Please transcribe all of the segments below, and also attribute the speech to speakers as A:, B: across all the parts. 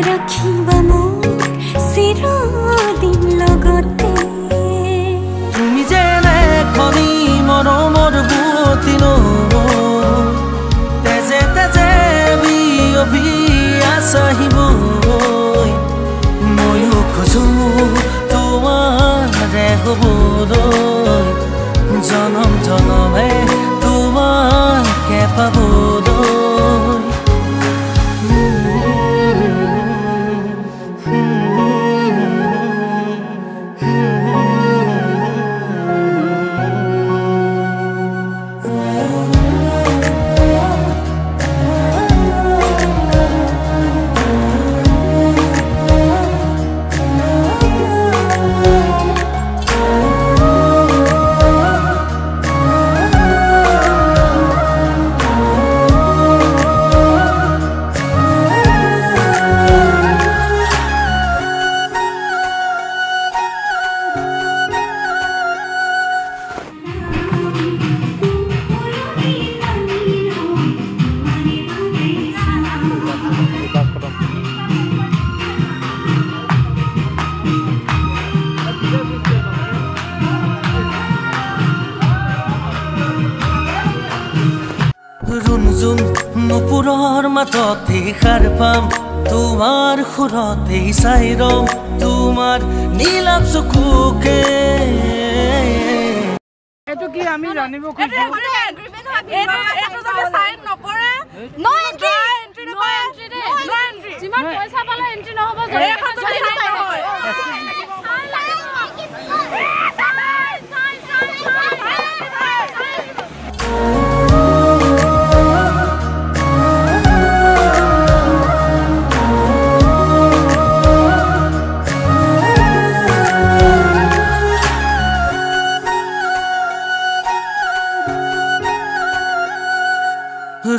A: ৰাখিবা মোক চিৰদিন লগতে
B: তুমি যেনে খনি মৰমৰ বুৱতী নৈ তেজে তেজে বিয়পি আছাহিবৈ ময়ো খোজো তোমাৰে হ'বলৈ জনম জনমে তোমাকে পাবলৈ रुनजुन नुपुৰৰ মাততে খাৰ পাম তোমাৰ সুৰতে চাইৰম তোমাৰ নীলাভ চকুকে
C: এটো কি আমি জানিব খুজিছো
D: এটো যদি সাইন নকৰে নো এন্ট্ৰি নো এন্ট্ৰি যিমান পইচা পালে এন্ট্ৰি নহব যদি সাইন নহয়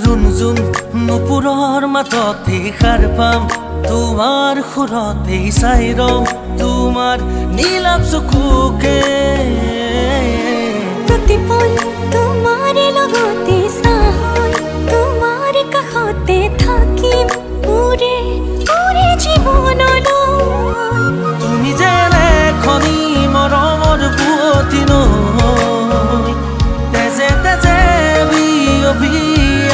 B: रुनजुन नुपुৰৰ মাততে খাৰ পাম তোমাৰ সুৰতে চাইৰম তোমাৰ নীলাভ চকুকে
A: প্ৰতিপল তোমাৰে লগতে চাই তোমাৰ কাষতে থাকিম পুৰে পুৰে জীৱনলৈ
B: তুমি যেনে খনি মৰমৰ বুৱতী নৈ তেজে তেজে বিয়পি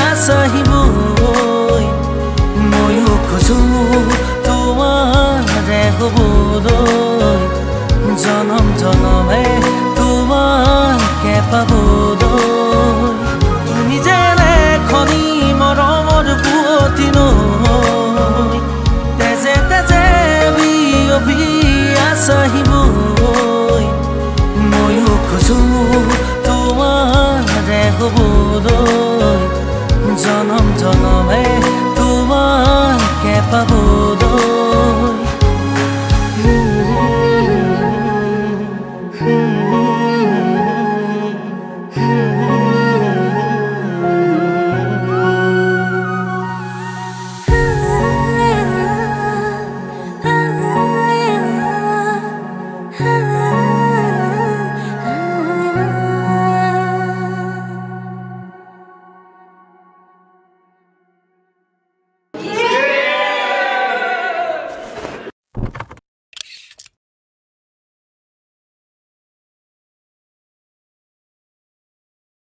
B: আছাহিবৈ ময়ো খোজো তোমাৰে হ'বলৈ জনম জনমে তোমাকে পাবলৈ তুমি যেনে খনি মৰমৰ বুৱতী নৈ তেজে তেজে বিয়পি আছাহিবৈ ময়ো খোজো তোমাৰে হ'বলৈ জনম জনমে তোমাকে পাবলৈ